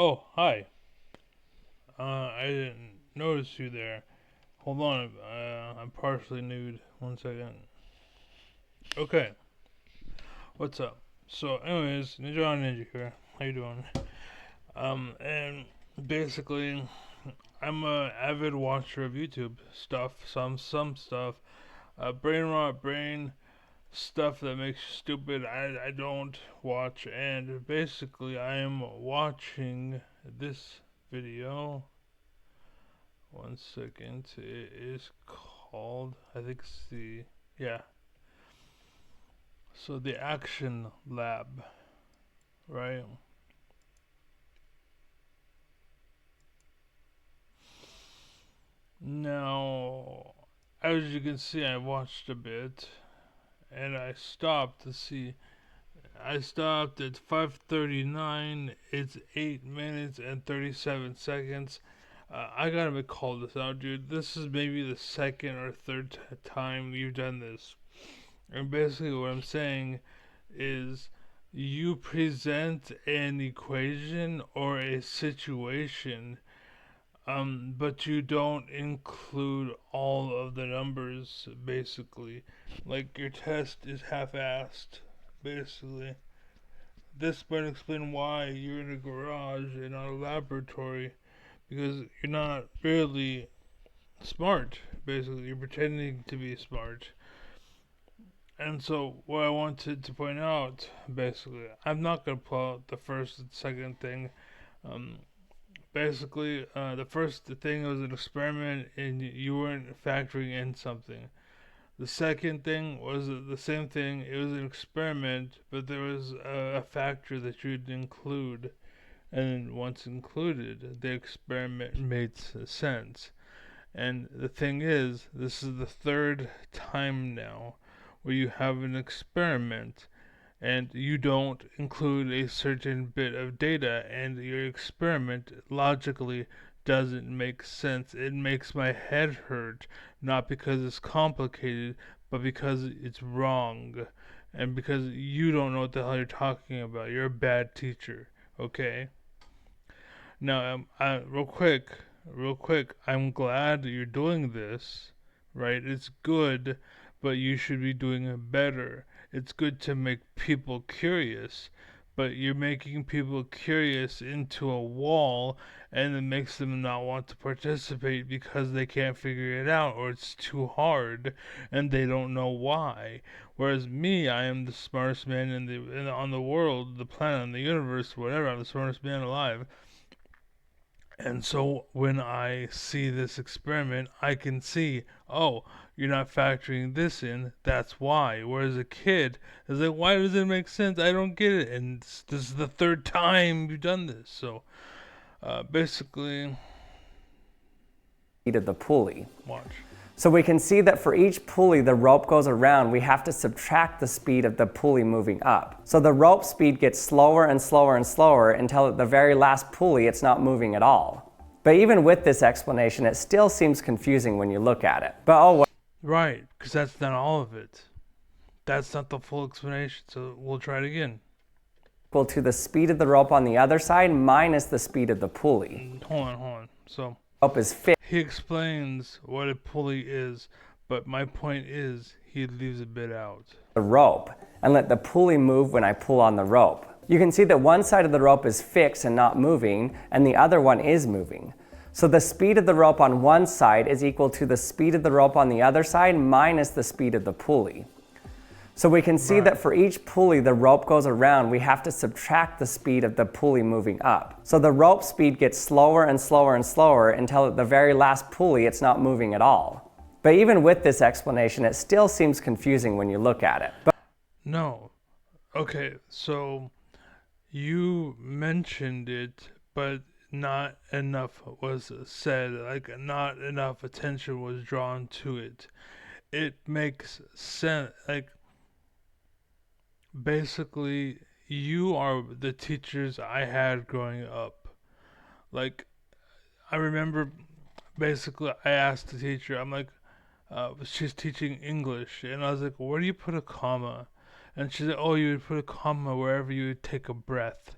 Oh, hi. I didn't notice you there. Hold on, I'm partially nude. One second. Okay, what's up? So, anyways, Ninja here. How you doing? And basically, I'm a avid watcher of YouTube stuff. Some stuff. Brain rot, brain stuff that makes you stupid. I don't watch, and basically, I am watching this video. One second. It is called, I think it's yeah. So the Action Lab, right? Now, as you can see, I watched a bit and I stopped to see. I stopped at 5:39. It's 8 minutes and 37 seconds. I gotta call this out, dude. This is maybe the second or third time you've done this. And basically, what I'm saying is you present an equation or a situation, but you don't include all of the numbers, basically. Like your test is half assed, basically. This might explain why you're in a garage and not a laboratory, because you're not really smart, basically. You're pretending to be smart. And so, what I wanted to point out, basically, I'm not going to pull out the first and second thing. Um, basically, the first thing was an experiment and you weren't factoring in something. The second thing was the same thing, it was an experiment, but there was a factor that you'd include. And once included, the experiment made sense. And the thing is, this is the third time now where you have an experiment and you don't include a certain bit of data and your experiment logically doesn't make sense. It makes my head hurt, not because it's complicated, but because it's wrong. And because you don't know what the hell you're talking about. You're a bad teacher, okay? Now, real quick, I'm glad that you're doing this, right? It's good, but you should be doing it better. It's good to make people curious, but you're making people curious into a wall, and it makes them not want to participate because they can't figure it out or it's too hard and they don't know why. Whereas me, I am the smartest man on the world, the planet, the universe, whatever. I'm the smartest man alive. And so when I see this experiment, I can see, oh, you're not factoring this in, that's why. Whereas a kid is like, why does it make sense? I don't get it. And this is the third time you've done this. So basically, of the pulley. watch. So we can see that for each pulley the rope goes around, we have to subtract the speed of the pulley moving up. So the rope speed gets slower and slower and slower until at the very last pulley it's not moving at all. But even with this explanation, it still seems confusing when you look at it. But oh well. Right, because that's not all of it. That's not the full explanation, so we'll try it again. Equal to the speed of the rope on the other side minus the speed of the pulley. Hold on. So Rope is fixed. he explains what a pulley is, but my point is he leaves a bit out. The rope and let the pulley move when I pull on the rope. You can see that one side of the rope is fixed and not moving, and the other one is moving. So the speed of the rope on one side is equal to the speed of the rope on the other side minus the speed of the pulley. So we can see that for each pulley the rope goes around, we have to subtract the speed of the pulley moving up. So the rope speed gets slower and slower and slower until at the very last pulley it's not moving at all. But even with this explanation, it still seems confusing when you look at it. No. Okay, so you mentioned it, but not enough was said. Like, not enough attention was drawn to it. It makes sense. Like, basically, you are the teachers I had growing up. Like, I remember basically I asked the teacher, I'm like, she's teaching English, and I was like, where do you put a comma? And she said, oh, you would put a comma wherever you would take a breath.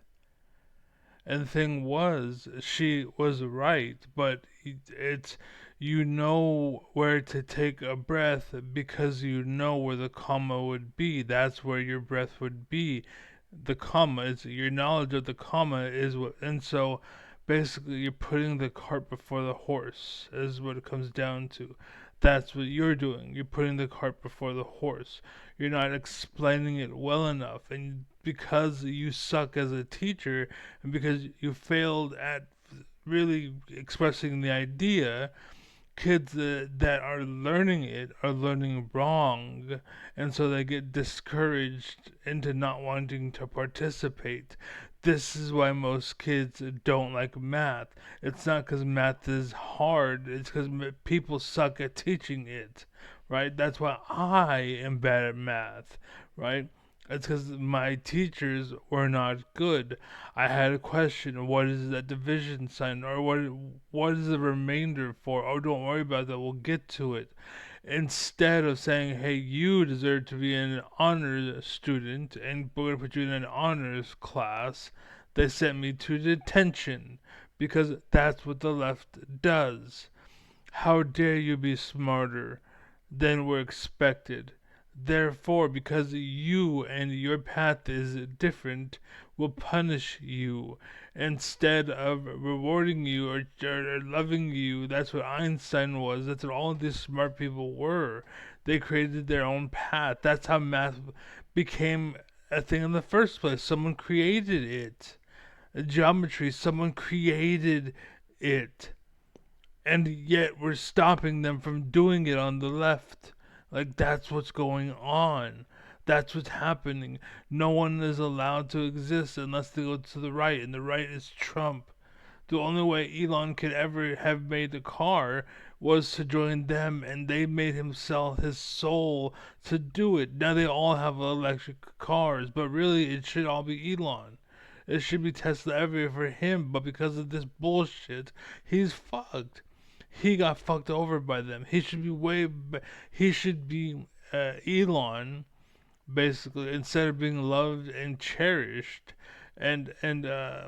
And the thing was, she was right, but it's you know where to take a breath because you know where the comma would be. That's where your breath would be. The comma is your knowledge of the comma is what, and so basically you're putting the cart before the horse is what it comes down to. That's what you're doing. You're putting the cart before the horse. You're not explaining it well enough, and because you suck as a teacher and because you failed at really expressing the idea, kids that are learning it are learning wrong, and so they get discouraged into not wanting to participate. This is why most kids don't like math. It's not because math is hard, it's because people suck at teaching it, right? That's why I am bad at math, right? It's because my teachers were not good. I had a question: what is that division sign, or what is the remainder for? Oh, don't worry about that. We'll get to it. Instead of saying, "Hey, you deserve to be an honors student, and we're gonna put you in an honors class," they sent me to detention because that's what the left does. How dare you be smarter than were expected? Therefore, because you and your path is different, will punish you instead of rewarding you or loving you. That's what Einstein was. That's what all these smart people were. They created their own path. That's how math became a thing in the first place. Someone created it. Geometry, someone created it, and yet we're stopping them from doing it on the left. Like, that's what's going on. That's what's happening. No one is allowed to exist unless they go to the right, and the right is Trump. The only way Elon could ever have made a car was to join them, and they made him sell his soul to do it. Now they all have electric cars, but really it should all be Elon. It should be Tesla everywhere for him, but because of this bullshit, he's fucked. He got fucked over by them. He should be he should be Elon, basically, instead of being loved and cherished and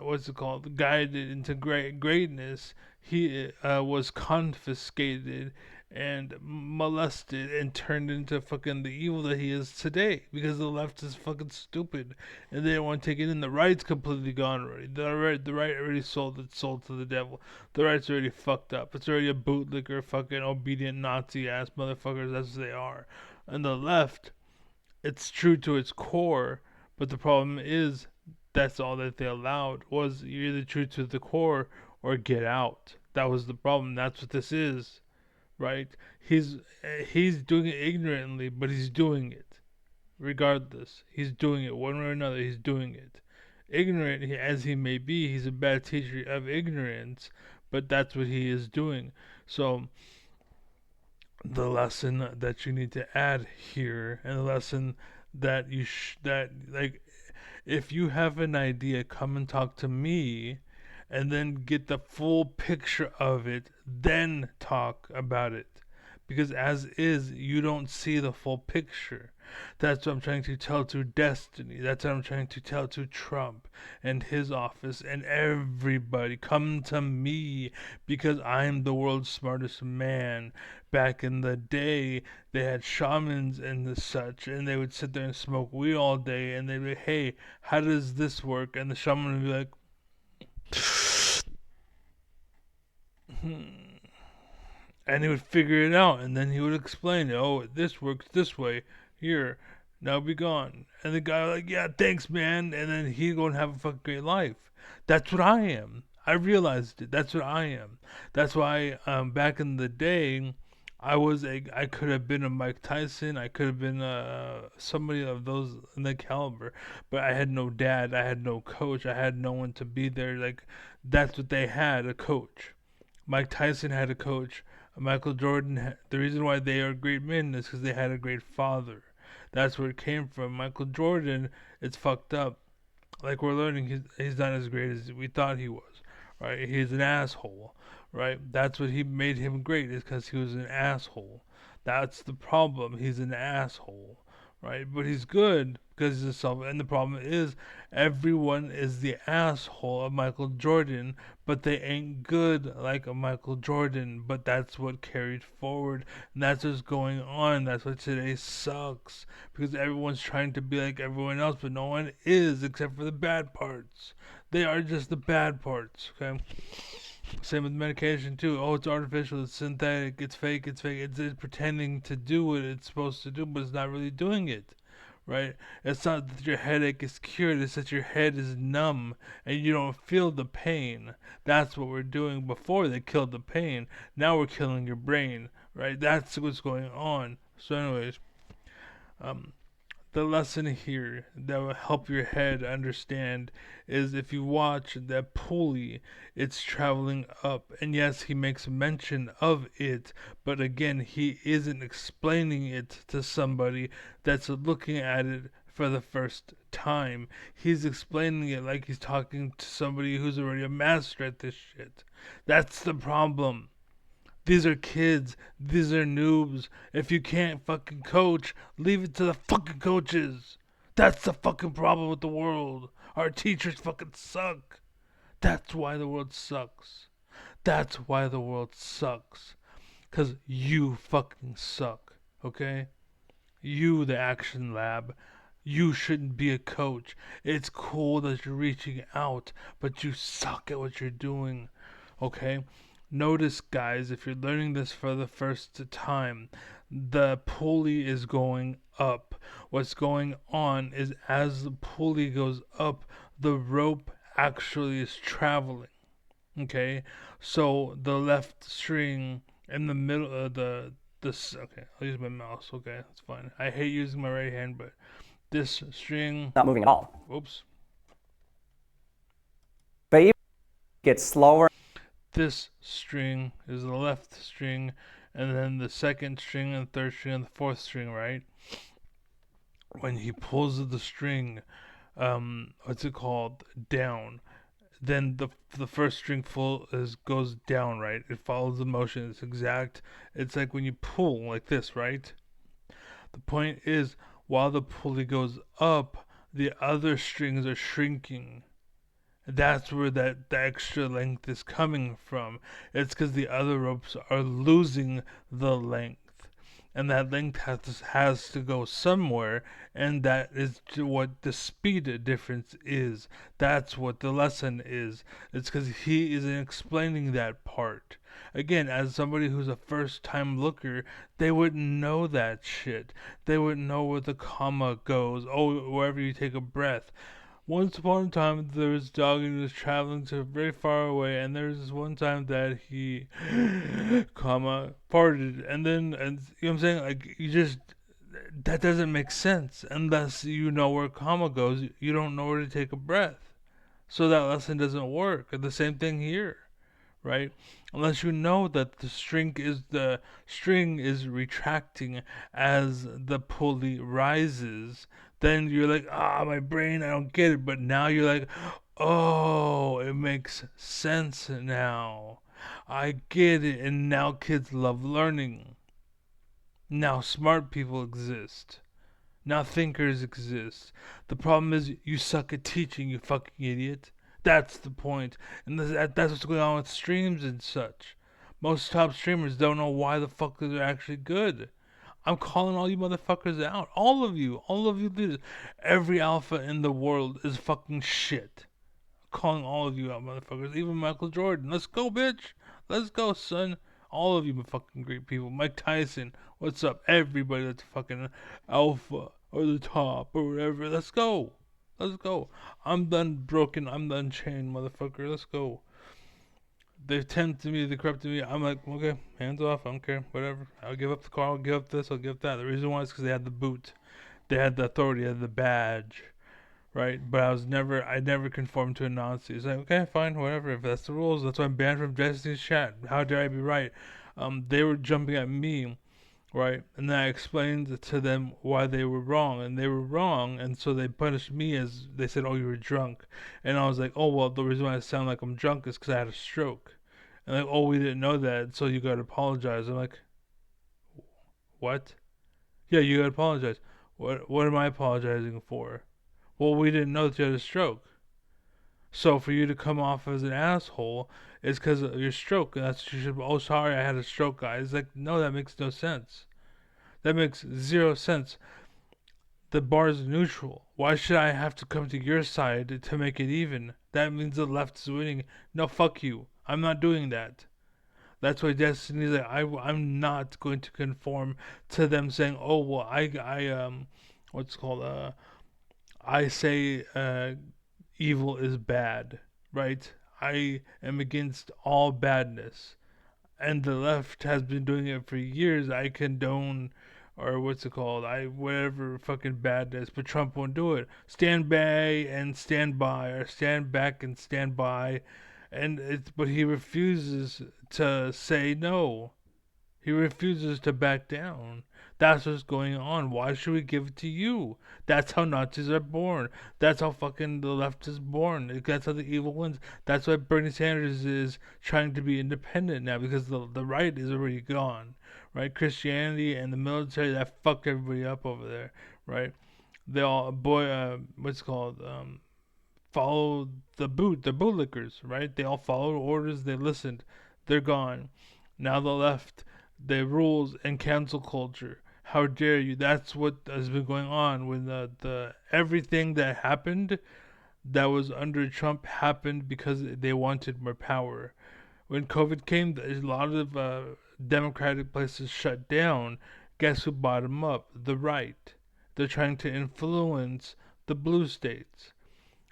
what's it called, guided into greatness. He was confiscated and molested and turned into fucking the evil that he is today because the left is fucking stupid and they don't want to take it in. The right's completely gone already. The right already sold its soul to the devil. The right's already fucked up. It's already a bootlicker, fucking obedient Nazi ass motherfuckers. That's what they are. And the left, it's true to its core, but the problem is that's all that they allowed was you're either true to the core or get out. That was the problem. That's what this is, right? He's doing it ignorantly, but he's doing it regardless. He's doing it one way or another. He's doing it. Ignorant as he may be, he's a bad teacher of ignorance, but that's what he is doing. So the lesson that you need to add here, and the lesson that that like, if you have an idea, come and talk to me, and then get the full picture of it, then talk about it. Because as is, you don't see the full picture. That's what I'm trying to tell to Destiny. That's what I'm trying to tell to Trump and his office and everybody. Come to me because I'm the world's smartest man. Back in the day, they had shamans and the such, and they would sit there and smoke weed all day, and they'd be like, "Hey, how does this work?" And the shaman would be like, "Hmm." And he would figure it out, and then he would explain it. Oh, this works this way. Here, now be gone. And the guy was like, yeah, thanks, man. And then he'd go and have a fucking great life. That's what I am. I realized it. That's what I am. That's why back in the day, I could have been a Mike Tyson. I could have been somebody of those in the caliber. But I had no dad. I had no coach. I had no one to be there. Like, that's what they had, a coach. Mike Tyson had a coach. Michael Jordan, the reason why they are great men is because they had a great father. That's where it came from. Michael Jordan, it's fucked up. Like we're learning, he's not as great as we thought he was. Right? He's an asshole. Right? That's what he made him great is because he was an asshole. That's the problem. He's an asshole. right? But he's good because he's a self. And the problem is, everyone is the asshole of Michael Jordan, but they ain't good like a Michael Jordan. But that's what carried forward, and that's what's going on. That's why today sucks because everyone's trying to be like everyone else, but no one is except for the bad parts. They are just the bad parts. Okay. Same with medication too. Oh, it's artificial, it's synthetic, it's fake, it's fake. It's pretending to do what it's supposed to do, but it's not really doing it, right? It's not that your headache is cured. It's that your head is numb and you don't feel the pain. That's what we're doing. Before they killed the pain, now we're killing your brain, right? That's what's going on. So, anyways, um, the lesson here that will help your head understand is if you watch that pulley, it's traveling up. And yes, he makes mention of it, but again, he isn't explaining it to somebody that's looking at it for the first time. He's explaining it like he's talking to somebody who's already a master at this shit. That's the problem. These are kids. These are noobs. If you can't fucking coach, leave it to the fucking coaches. That's the fucking problem with the world. Our teachers fucking suck. That's why the world sucks. That's why the world sucks. 'Cause you fucking suck. Okay? You, the action lab. You shouldn't be a coach. It's cool that you're reaching out, but you suck at what you're doing. Okay? Notice, guys, if you're learning this for the first time, the pulley is going up. What's going on is as the pulley goes up, the rope actually is traveling. Okay? So the left string in the middle of this, okay, I'll use my mouse. Okay, that's fine. I hate using my right hand, but this string, Not moving at all. oops, But even it gets slower. this string is the left string, and then the second string and third string and the fourth string, right? When he pulls the string, what's it called, down, then the first string full is goes down, right? It follows the motion. It's exact. It's like when you pull like this, right? The point is, while the pulley goes up, the other strings are shrinking. That's where the extra length is coming from. It's because the other ropes are losing the length. And that length has to go somewhere, and that is what the speed difference is. That's what the lesson is. It's because he isn't explaining that part. Again, as somebody who's a first time looker, they wouldn't know that shit. They wouldn't know where the comma goes. Oh, wherever you take a breath. Once upon a time, there was a dog and he was traveling to very far away, and there was this one time that he, comma, farted, and then, and you know what I'm saying? Like, you just, that doesn't make sense unless you know where comma goes. You don't know where to take a breath. So that lesson doesn't work. The same thing here, right? Unless you know that the string is retracting as the pulley rises, then you're like, ah, my brain, I don't get it. But now you're like, oh, it makes sense now. I get it. And now kids love learning. Now smart people exist. Now thinkers exist. The problem is you suck at teaching, you fucking idiot. That's the point. And that's what's going on with streams and such. Most top streamers don't know why the fuck they're actually good. I'm calling all you motherfuckers out. All of you. All of you leaders. Every alpha in the world is fucking shit. I'm calling all of you out, motherfuckers. Even Michael Jordan. Let's go, bitch. Let's go, son. All of you fucking great people. Mike Tyson. What's up? Everybody that's fucking alpha or the top or whatever. Let's go. Let's go. I'm done broken. I'm done chained, motherfucker. Let's go. They tempted me, they corrupted me. I'm like, okay, hands off. I don't care. Whatever. I'll give up the car. I'll give up this. I'll give up that. The reason why is because they had the boot. They had the authority. They had the badge. Right? But I never conformed to a Nazi. It's like, okay, fine, whatever. If that's the rules, that's why I'm banned from Destiny's chat. How dare I be right? They were jumping at me, right? And then I explained to them why they were wrong, and they were wrong, and so they punished me as they said, "Oh, you were drunk," and I was like, "Oh, well, the reason why I sound like I'm drunk is because I had a stroke," and like, "Oh, we didn't know that, so you gotta apologize." I'm like, "What? Yeah, you gotta apologize." What am I apologizing for? Well, we didn't know that you had a stroke. So for you to come off as an asshole is because of your stroke. And that's what you should. Oh, sorry, I had a stroke, guys. Like, no, that makes no sense. That makes zero sense. The bar is neutral. Why should I have to come to your side to make it even? That means the left is winning. No, fuck you. I'm not doing that. That's why Destiny's like, I'm not going to conform to them saying, oh well, what's it called I say evil is bad, right? I am against all badness, and the left has been doing it for years. I condone, or what's it called? I whatever fucking badness, but Trump won't do it. Stand by and stand by, or stand back and stand by, and it's but he refuses to say no. He refuses to back down. That's what's going on. Why should we give it to you? That's how Nazis are born. That's how fucking the left is born. That's how the evil wins. That's why Bernie Sanders is trying to be independent now because the right is already gone. Right? Christianity and the military, that fucked everybody up over there. Right? They all, what's it called? Follow the bootlickers, right? They all followed orders, they listened. They're gone. Now the left, they rules and cancel culture. How dare you? That's what has been going on when the everything that happened that was under Trump happened because they wanted more power. When COVID came, a lot of democratic places shut down. Guess who bought them up? The right. They're trying to influence the blue states.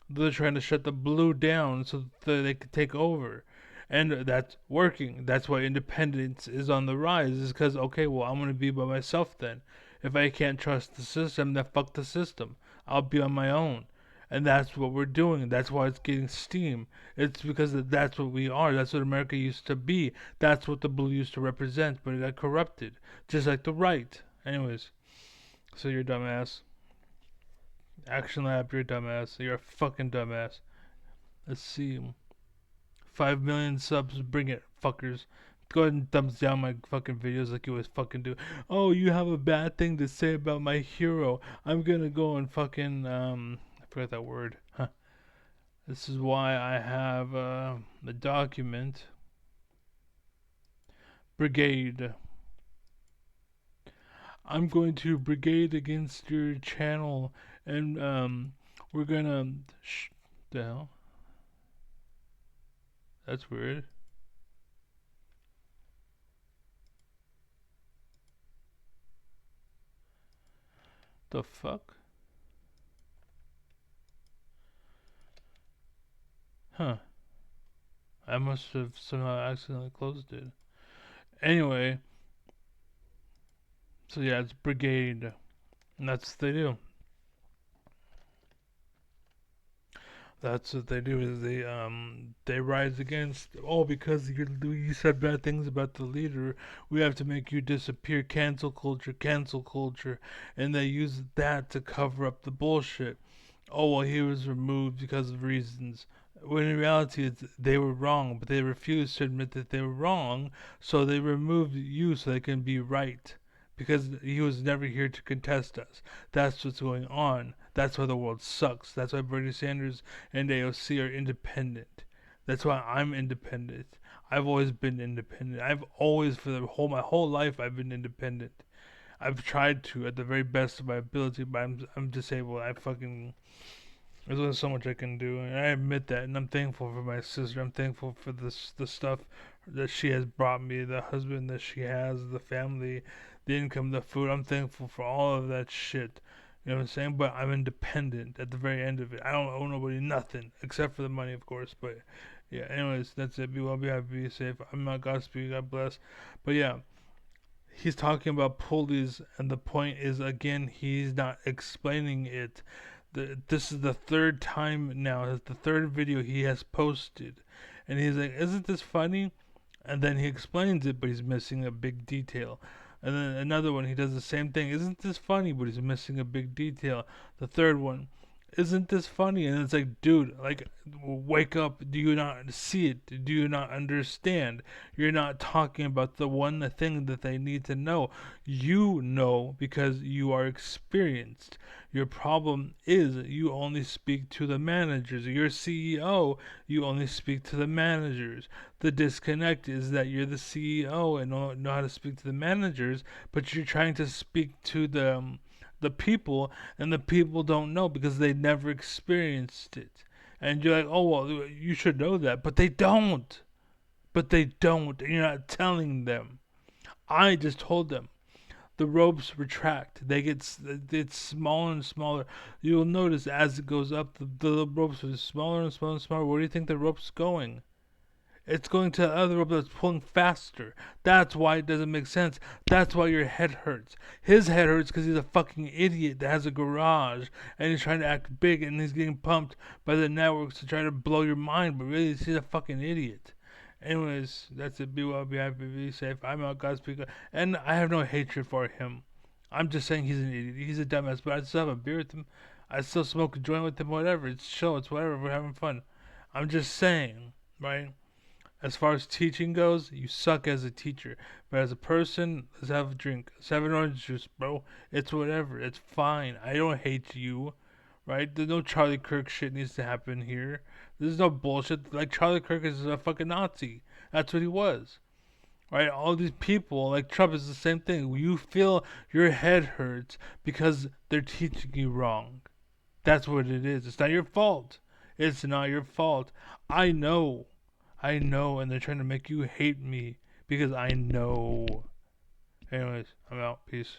They're trying to shut the blue down so that they could take over. And that's working. That's why independence is on the rise. Is because, okay, well, I'm going to be by myself then. If I can't trust the system, then fuck the system. I'll be on my own. And that's what we're doing. That's why it's getting steam. It's because that's what we are. That's what America used to be. That's what the blue used to represent, but it got corrupted. Just like the right. Anyways, so you're a dumbass. Action Lab, you're a dumbass. You're a fucking dumbass. Let's see. 5 million subs, bring it, fuckers. Go ahead and thumbs down my fucking videos like you always fucking do. Oh, you have a bad thing to say about my hero. I'm gonna go and fucking, I forgot that word. Huh. This is why I have the document. Brigade. I'm going to brigade against your channel, and we're gonna. The hell? That's weird. The fuck? Huh. I must have somehow accidentally closed it. Anyway, so yeah, it's brigade, and that's what they do. That's what they do is they rise against because you said bad things about the leader, we have to make you disappear. Cancel culture, and they use that to cover up the bullshit. Oh well, he was removed because of reasons. When in reality, they were wrong, but they refused to admit that they were wrong, so they removed you so they can be right. Because he was never here to contest us. That's what's going on. That's why the world sucks. That's why Bernie Sanders and AOC are independent. That's why I'm independent. I've always been independent. I've always, for my whole life, I've been independent. I've tried to at the very best of my ability, but I'm disabled. There's only so much I can do, and I admit that, and I'm thankful for my sister. I'm thankful for the stuff that she has brought me, the husband that she has, the family, the income, the food. I'm thankful for all of that shit. You know what I'm saying? But I'm independent at the very end of it. I don't owe nobody nothing except for the money, of course. But yeah, anyways, that's it. Be well, be happy, be safe. I'm not Godspeed. God bless. But yeah, he's talking about pulleys, and the point is, again, he's not explaining it. This is the third time now. It's the third video he has posted, and he's like, "Isn't this funny?" And then he explains it, but he's missing a big detail. And then another one, he does the same thing. Isn't this funny? But he's missing a big detail. The third one, Isn't this funny? And it's like, dude, like, wake up. Do you not see it? Do you not understand? You're not talking about the one thing that they need to know. You know because you are experienced. Your problem is you only speak to the managers. You're CEO, you only speak to the managers. The disconnect is that you're the CEO and don't know how to speak to the managers, but you're trying to speak to the people, and the people don't know because they never experienced it. And you're like, oh, well, you should know that. But they don't. But they don't. And you're not telling them. I just told them. The ropes retract. They get it's smaller and smaller. You'll notice as it goes up, the ropes are smaller and smaller and smaller. Where do you think the rope's going? It's going to the other rope that's pulling faster. That's why it doesn't make sense. That's why your head hurts. His head hurts because he's a fucking idiot that has a garage and he's trying to act big and he's getting pumped by the networks to try to blow your mind, but really he's a fucking idiot. Anyways, that's it. Be well, be happy, be safe. I'm out, Godspeed. And I have no hatred for him. I'm just saying he's an idiot. He's a dumbass, but I still have a beer with him. I still smoke a joint with him, whatever. It's chill, it's whatever. We're having fun. I'm just saying, right? As far as teaching goes, you suck as a teacher. But as a person, let's have a drink. Let's have an orange juice, bro. It's whatever. It's fine. I don't hate you, right? There's no Charlie Kirk shit needs to happen here. There's no bullshit. Like, Charlie Kirk is a fucking Nazi. That's what he was. Right? All these people, like Trump, is the same thing. You feel your head hurts because they're teaching you wrong. That's what it is. It's not your fault. It's not your fault. I know. I know, and they're trying to make you hate me because I know. Anyways, I'm out. Peace.